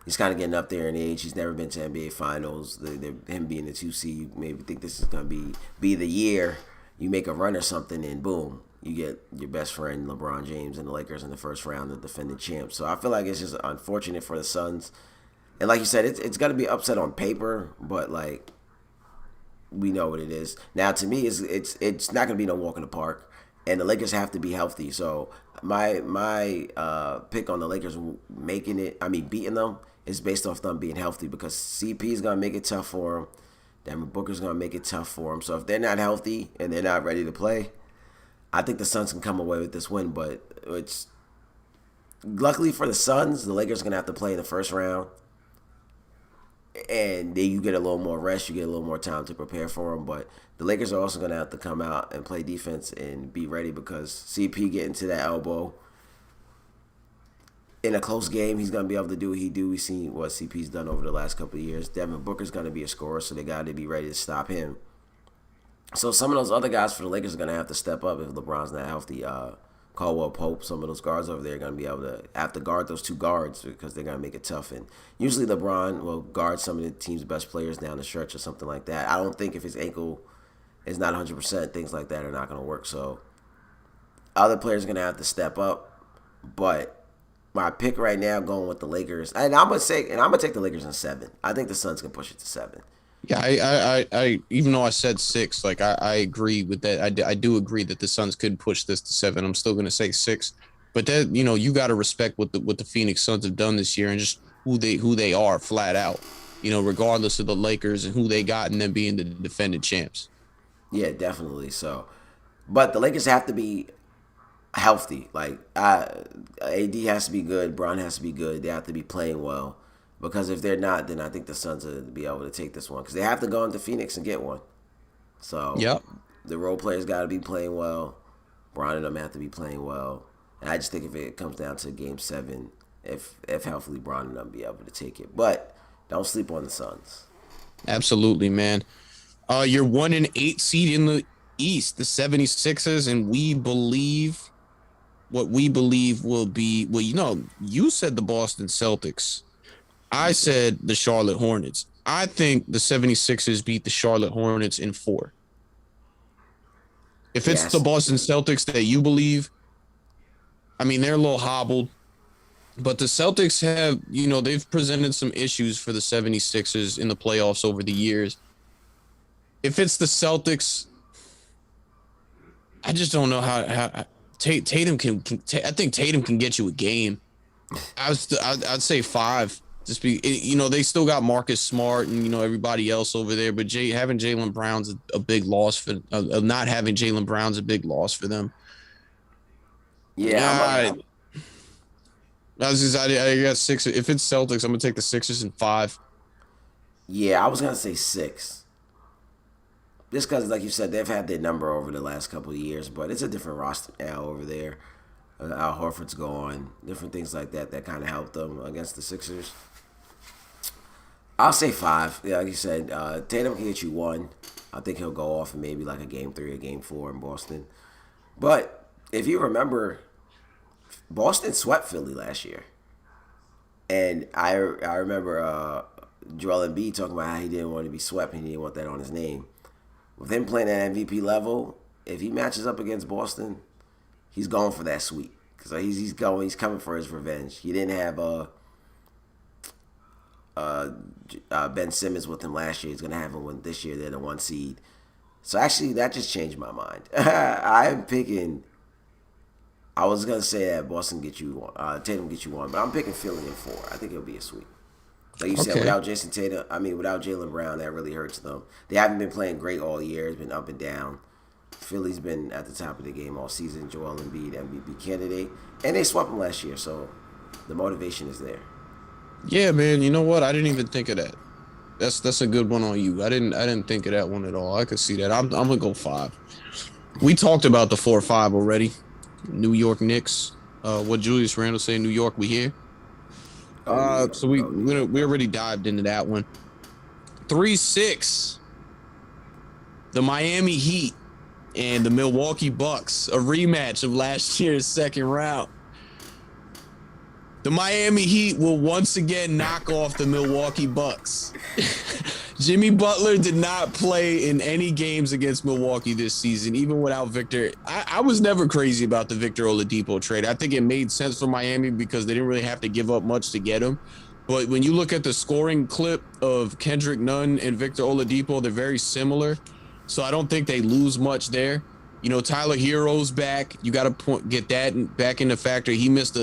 He's kind of getting up there in age. He's never been to NBA Finals. Him being the 2 seed, you maybe think this is going to be the year. You make a run or something, and boom, you get your best friend LeBron James and the Lakers in the first round, the defending champs. So I feel like it's just unfortunate for the Suns. And like you said, it's going to be upset on paper, but like we know what it is. Now, to me, it's not going to be no walk in the park, and the Lakers have to be healthy. So my pick on the Lakers beating them is based off them being healthy because CP is going to make it tough for them. Devin Booker's going to make it tough for them. So if they're not healthy and they're not ready to play, I think the Suns can come away with this win. But it's luckily for the Suns, the Lakers are going to have to play in the first round. And then you get a little more rest. You get a little more time to prepare for them. But the Lakers are also going to have to come out and play defense and be ready because CP getting to that elbow. in a close game, he's going to be able to do what he do. We've seen what CP's done over the last couple of years. Devin Booker's going to be a scorer, so they got to be ready to stop him. So some of those other guys for the Lakers are going to have to step up if LeBron's not healthy. Caldwell Pope, some of those guards over there are going to be able to have to guard those two guards because they're going to make it tough. And usually LeBron will guard some of the team's best players down the stretch or something like that. I don't think if his ankle is not 100%, things like that are not going to work. So other players are going to have to step up. But my pick right now going with the Lakers, and I'm going to take the Lakers in 7. I think the Suns can push it to 7. Yeah, I even though I said 6, like I agree with that. I do agree that the Suns could push this to 7. I'm still gonna say 6, but that you got to respect what the Phoenix Suns have done this year and just who they are flat out. Regardless of the Lakers and who they got and them being the defending champs. Yeah, definitely. So, but the Lakers have to be healthy. Like AD has to be good, Bron has to be good. They have to be playing well. Because if they're not, then I think the Suns will be able to take this one. Because they have to go into Phoenix and get one. So yep. The role players got to be playing well. Bron and them have to be playing well. And I just think if it comes down to Game 7, if healthily Bron and them be able to take it. But don't sleep on the Suns. Absolutely, man. You're 1-8 seed in the East, the 76ers, and we believe what we believe will be. Well, you said the Boston Celtics. I said the Charlotte Hornets. I think the 76ers beat the Charlotte Hornets in 4. If it's the Boston Celtics that you believe, I mean, they're a little hobbled. But the Celtics have, they've presented some issues for the 76ers in the playoffs over the years. If it's the Celtics, I just don't know how Tatum can I think Tatum can get you a game. I'd say 5. Just be, they still got Marcus Smart and everybody else over there, but having Jaylen Brown's a big loss for not having Jaylen Brown's a big loss for them. Yeah, I got 6. If it's Celtics, I'm gonna take the Sixers in 5. Yeah, I was gonna say 6. Just because, like you said, they've had their number over the last couple of years, but it's a different roster now over there. Al Horford's gone, different things like that kind of helped them against the Sixers. I'll say 5. Yeah, like you said, Tatum can get you 1. I think he'll go off in maybe like a Game 3 or Game 4 in Boston. But if you remember, Boston swept Philly last year. And I remember Joel Embiid talking about how he didn't want to be swept and he didn't want that on his name. With him playing at MVP level, if he matches up against Boston, he's going for that sweep. Because he's coming for his revenge. He didn't have Ben Simmons with him last year. He's going to have him this year. They're the 1 seed. So actually, that just changed my mind. I'm picking. I was going to say that Boston get you 1, Tatum get you 1, but I'm picking Philly in 4. I think it'll be a sweep. Like you said, without without Jaylen Brown, that really hurts them. They haven't been playing great all year. It's been up and down. Philly's been at the top of the game all season. Joel Embiid, MVP candidate. And they swept him last year, so the motivation is there. Yeah, man. You know what? I didn't even think of that. That's a good one on you. I didn't think of that one at all. I could see that. I'm gonna go 5. We talked about the 4-5 already. New York Knicks. What Julius Randle say? New York, we here. So we already dived into that one. 3-6. The Miami Heat and the Milwaukee Bucks, a rematch of last year's second round. The Miami Heat will once again knock off the Milwaukee Bucks. Jimmy Butler did not play in any games against Milwaukee this season, even without Victor. I was never crazy about the Victor Oladipo trade. I think it made sense for Miami because they didn't really have to give up much to get him. But when you look at the scoring clip of Kendrick Nunn and Victor Oladipo, they're very similar. So I don't think they lose much there. Tyler Hero's back. You got to get that back in the factor. He missed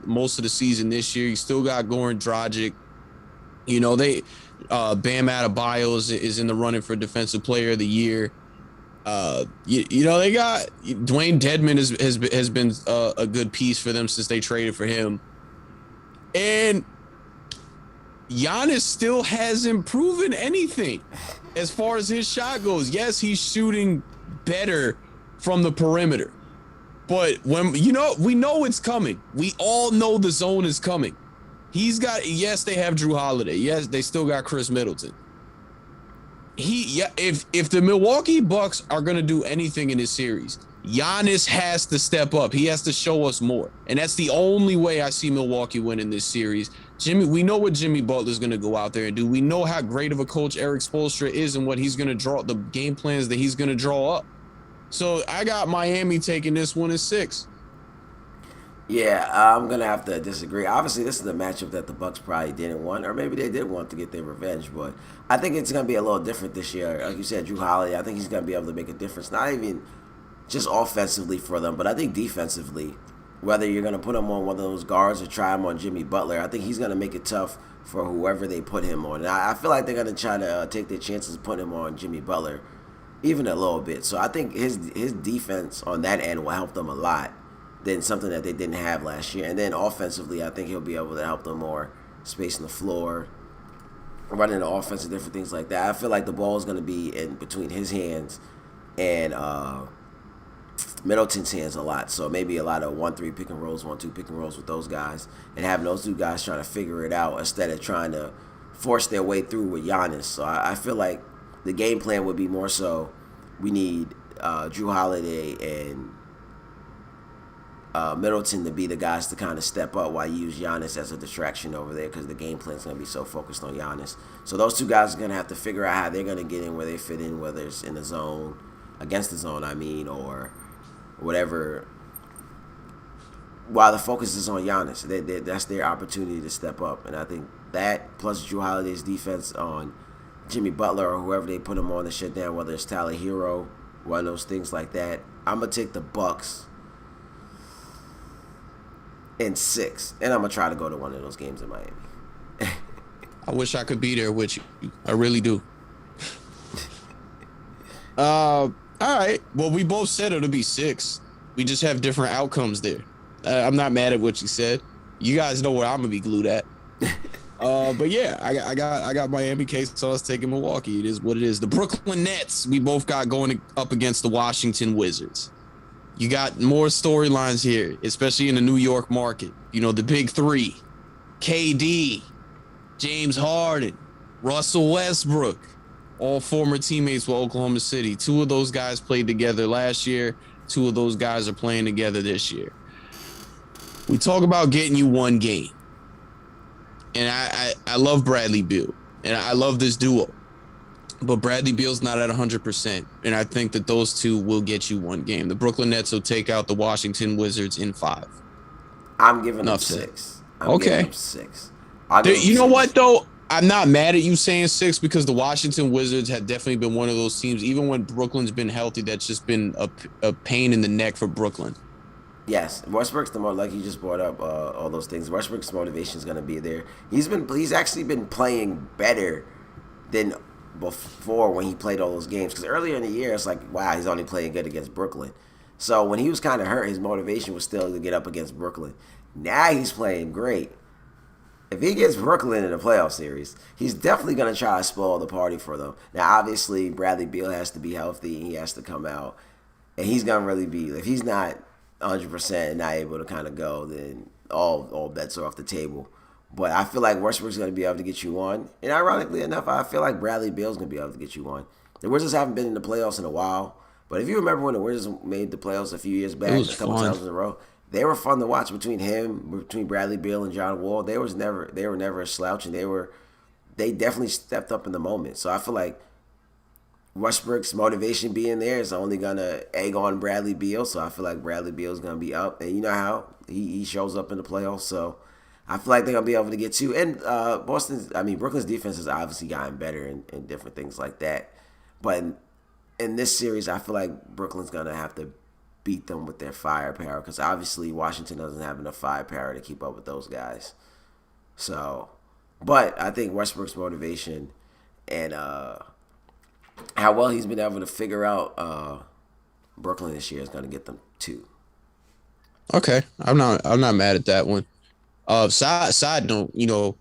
most of the season this year. You still got Goran Dragic. Bam Adebayo is in the running for Defensive Player of the Year. They got Dwayne Dedmon has been a good piece for them since they traded for him. And Giannis still hasn't proven anything as far as his shot goes. Yes, he's shooting better from the perimeter, But when we know it's coming. We all know the zone is coming. Yes, they have Drew Holiday. Yes, they still got Chris Middleton. If the Milwaukee Bucks are gonna do anything in this series, Giannis has to step up. He has to show us more. And that's the only way I see Milwaukee winning this series. We know what Jimmy Butler's going to go out there and do. We know how great of a coach Eric Spoelstra is and what he's going to draw, the game plans that he's going to draw up. So I got Miami taking this one in 6. Yeah, I'm gonna have to disagree. Obviously, this is a matchup that the Bucks probably didn't want, or maybe they did want to get their revenge. But I think it's gonna be a little different this year. Like you said, Drew Holiday, I think he's gonna be able to make a difference. Not even just offensively for them, but I think defensively. Whether you're gonna put him on one of those guards or try him on Jimmy Butler, I think he's gonna make it tough for whoever they put him on. And I feel like they're gonna try to take their chances of putting him on Jimmy Butler, even a little bit. So I think his defense on that end will help them a lot than something that they didn't have last year. And then offensively, I think he'll be able to help them more, spacing the floor, running the offense and different things like that. I feel like the ball is going to be in between his hands and Middleton's hands a lot. So maybe a lot of 1-3 pick and rolls, 1-2 pick and rolls with those guys, and having those two guys trying to figure it out instead of trying to force their way through with Giannis. So I feel like the game plan would be more so we need Drew Holiday and Middleton to be the guys to kind of step up while you use Giannis as a distraction over there because the game plan is going to be so focused on Giannis. So those two guys are going to have to figure out how they're going to get in where they fit in, whether it's in the zone, against the zone, or whatever. While the focus is on Giannis, that's their opportunity to step up. And I think that plus Drew Holiday's defense on Jimmy Butler or whoever they put him on to shut down, whether it's Tyler Hero, one of those things like that. I'm going to take the Bucks in 6, and I'm gonna try to go to one of those games in Miami. I wish I could be there with you. I really do. All right. Well, we both said it'll be 6. We just have different outcomes there. I'm not mad at what you said. You guys know where I'm gonna be glued at. But yeah, I got Miami case, so I was taking Milwaukee. It is what it is. The Brooklyn Nets, we both got going up against the Washington Wizards. You got more storylines here, especially in the New York market. You know, the big 3, KD, James Harden, Russell Westbrook, all former teammates with Oklahoma City. 2 of those guys played together last year. 2 of those guys are playing together this year. We talk about getting you one game. And I love Bradley Beal, and I love this duo. But Bradley Beal's not at 100%, and I think that those 2 will get you one game. The Brooklyn Nets will take out the Washington Wizards in 5. I'm giving them 6. Okay. Giving them 6. You know what, though? I'm not mad at you saying 6 because the Washington Wizards have definitely been one of those teams, even when Brooklyn's been healthy, that's just been a pain in the neck for Brooklyn. Yes, Westbrook's the more, like you just brought up all those things. Westbrook's motivation is going to be there. He's actually been playing better than before when he played all those games, because earlier in the year it's like, wow, he's only playing good against Brooklyn. So when he was kind of hurt, his motivation was still to get up against Brooklyn. Now he's playing great. If he gets Brooklyn in the playoff series, he's definitely going to try to spoil the party for them. Now obviously Bradley Beal has to be healthy, he has to come out, and he's going to really be, if he's not 100% and not able to kind of go, then all bets are off the table. But I feel like Westbrook's going to be able to get you one. And ironically enough, I feel like Bradley Beal's going to be able to get you one. The Wizards haven't been in the playoffs in a while. But if you remember when the Wizards made the playoffs a few years back, a couple times in a row, they were fun to watch between Bradley Beal and John Wall. They were never a slouch, and they definitely stepped up in the moment. So I feel like Westbrook's motivation being there is only going to egg on Bradley Beal. So I feel like Bradley Beal's going to be up. And you know how he shows up in the playoffs. So I feel like they're going to be able to get 2. And Brooklyn's defense has obviously gotten better and different things like that. But in this series, I feel like Brooklyn's going to have to beat them with their firepower, because obviously Washington doesn't have enough firepower to keep up with those guys. So, but I think Westbrook's motivation and how well he's been able to figure out Brooklyn this year is going to get them 2. Okay, I'm not mad at that one. Side note,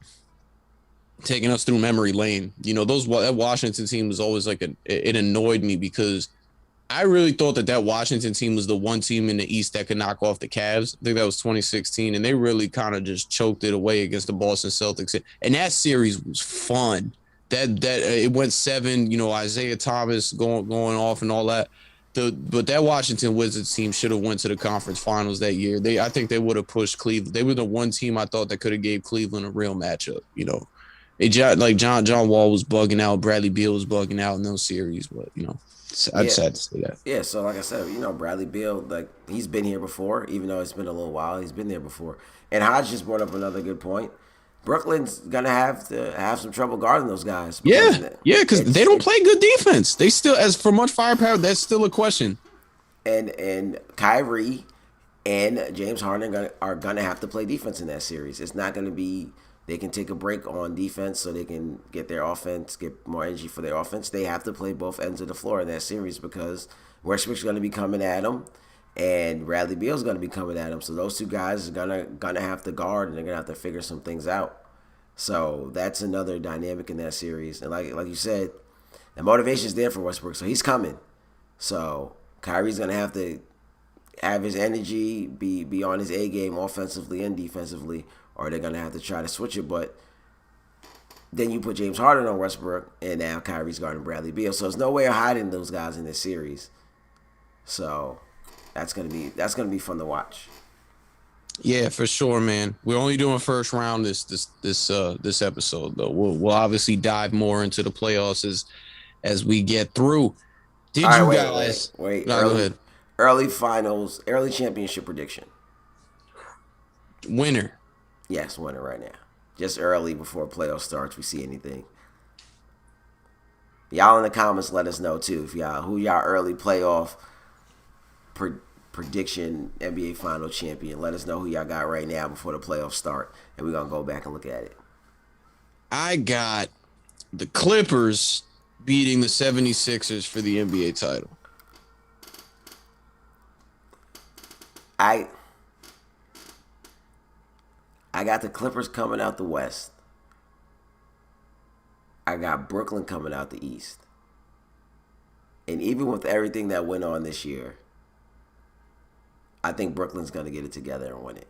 taking us through memory lane, that Washington team was always like it annoyed me because I really thought that Washington team was the one team in the East that could knock off the Cavs. I think that was 2016, and they really kind of just choked it away against the Boston Celtics. And that series was fun. That it went 7. You know, Isaiah Thomas going off and all that. But that Washington Wizards team should have went to the conference finals that year. I think they would have pushed Cleveland. They were the one team I thought that could have gave Cleveland a real matchup. You know, like John Wall was bugging out, Bradley Beal was bugging out in those series, but you know. I'd sad to say that. Yeah, so like I said, Bradley Beal, like he's been here before, even though it's been a little while. He's been there before. And Hodge just brought up another good point. Brooklyn's gonna have to have some trouble guarding those guys. Yeah, because they don't play good defense. They still, as for much firepower, that's still a question. And Kyrie and James Harden are gonna have to play defense in that series. It's not gonna be. They can take a break on defense so they can get their offense, get more energy for their offense. They have to play both ends of the floor in that series because Westbrook's going to be coming at them and Bradley Beal's going to be coming at them. So those two guys are gonna have to guard and they're going to have to figure some things out. So that's another dynamic in that series. And like you said, the motivation's there for Westbrook, so he's coming. So Kyrie's going to have his energy, be on his A game offensively and defensively, or they're going to have to try to switch it. But then you put James Harden on Westbrook, and now Kyrie's guarding Bradley Beal. So there's no way of hiding those guys in this series. So that's gonna be fun to watch. Yeah, for sure, man. We're only doing first round this episode, though. We'll obviously dive more into the playoffs as we get through. Wait, No, go ahead. Early finals, early championship prediction. Winner. Yes, winner right now. Just early before playoff starts, we see anything. Y'all in the comments, let us know too who y'all early playoff prediction NBA final champion. Let us know who y'all got right now before the playoffs start, and we're gonna go back and look at it. I got the Clippers beating the 76ers for the NBA title. I got the Clippers coming out the West. I got Brooklyn coming out the East. And even with everything that went on this year, I think Brooklyn's going to get it together and win it.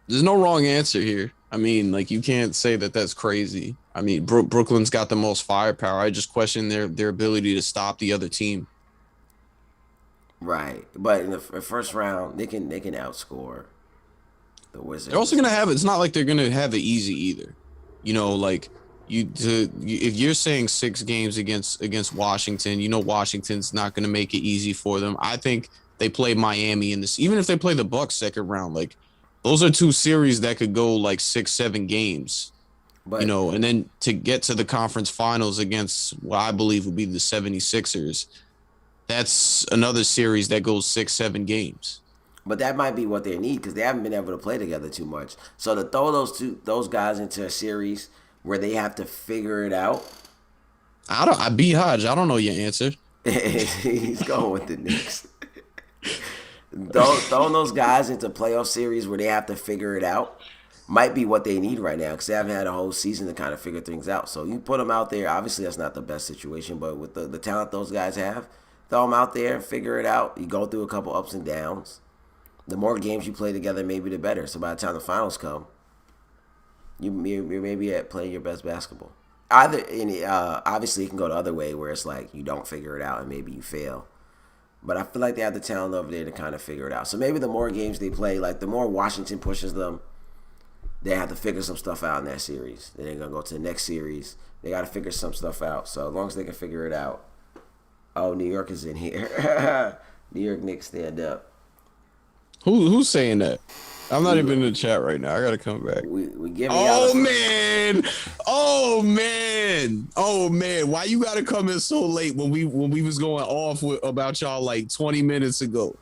There's no wrong answer here. I mean, like, you can't say that that's crazy. I mean, Brooklyn's got the most firepower. I just question their ability to stop the other team. Right. But in the first round, they can outscore the Wizards. They're also going to have, it's not like they're going to have it easy either. You know, like, if you're saying 6 games against Washington, you know Washington's not going to make it easy for them. I think they play Miami in this, even if they play the Bucks second round, like, those are 2 series that could go like 6-7 games, but, you know, and then to get to the conference finals against what I believe would be the 76ers, that's another series that goes 6-7 games. But that might be what they need because they haven't been able to play together too much. So to throw those guys into a series where they have to figure it out. I beat Hodge. I don't know your answer. He's going with the Knicks. Throwing those guys into playoff series where they have to figure it out might be what they need right now because they haven't had a whole season to kind of figure things out. So you put them out there. Obviously, that's not the best situation, but with the talent those guys have, throw them out there, figure it out. You go through a couple ups and downs. The more games you play together, maybe the better. So by the time the finals come, you're maybe at playing your best basketball. Obviously, it can go the other way where it's like you don't figure it out and maybe you fail. But I feel like they have the talent over there to kind of figure it out. So maybe the more games they play, like the more Washington pushes them, they have to figure some stuff out in that series. Then they're going to go to the next series. They got to figure some stuff out. So as long as they can figure it out. Oh, New York is in here. New York Knicks, stand up. Who's saying that? I'm not even in the chat right now. I gotta come back. We give Oh man! Why you gotta come in so late when we was going off about y'all like 20 minutes ago?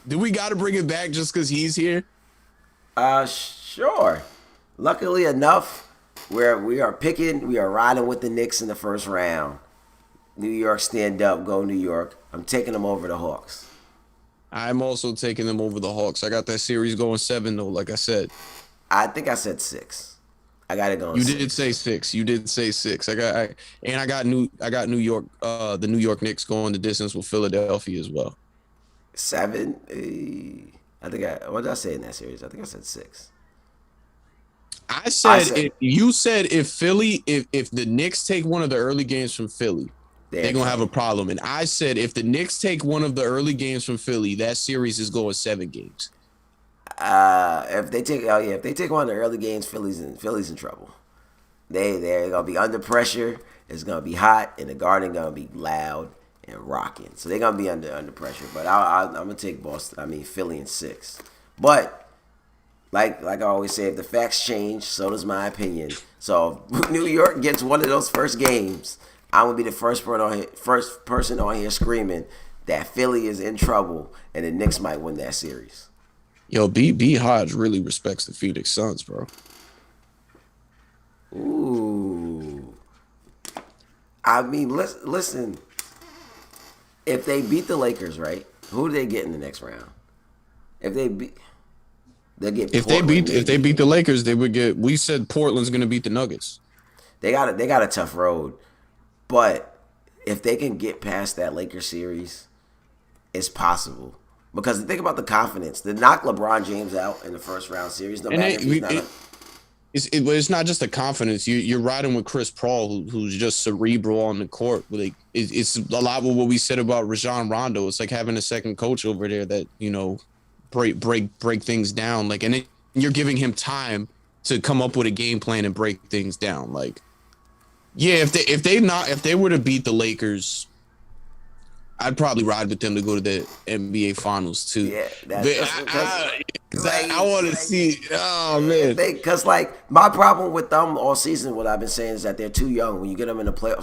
Do we gotta bring it back just because he's here? Sure. Luckily enough, we are riding with the Knicks in the first round. New York, stand up, go New York. I'm taking them over the Hawks. I'm also taking them over the Hawks. I got that series going 7 though, like I said. I think I said 6. I got it going You six. did say six. You did say six. I got New York. The New York Knicks going the distance with Philadelphia as well. 7. I think what did I say in that series? I think I said 6. I I said said if you said if Philly if the Knicks take one of the early games from Philly, they're they're gonna have a trouble. problem. And I said if the Knicks take one of the early games from Philly, that series is going 7 games. If they take if they take one of the early games, Philly's in trouble. They're gonna be under pressure. It's gonna be hot, and the Garden gonna be loud and rocking. So they're gonna be under pressure. But I'm gonna take Boston. I mean Philly in 6. But like I always say, if the facts change, so does my opinion. So if New York gets one of those first games, I'm gonna be the first person on here screaming that Philly is in trouble and the Knicks might win that series. Yo, B Hodge really respects the Phoenix Suns, bro. Ooh. I mean, listen. If they beat the Lakers, right? Who do they get in the next round? If they beat, they get. If Portland, they beat the Lakers, they would get. We said Portland's gonna beat the Nuggets. They got a tough road, but if they can get past that Lakers series, it's possible. Because think about the confidence. To knock LeBron James out in the first round series, no And matter if he's not. it's not just the confidence. You're riding with Chris Paul, who's just cerebral on the court. Like it's a lot of what we said about Rajon Rondo. It's like having a second coach over there that break things down. Like, and then you're giving him time to come up with a game plan and break things down. Like, yeah, if they were to beat the Lakers, I'd probably ride with them to go to the NBA Finals too. Yeah, I want to see. Oh man, Because like my problem with them all season, what I've been saying is that they're too young. When you get them in the playoffs,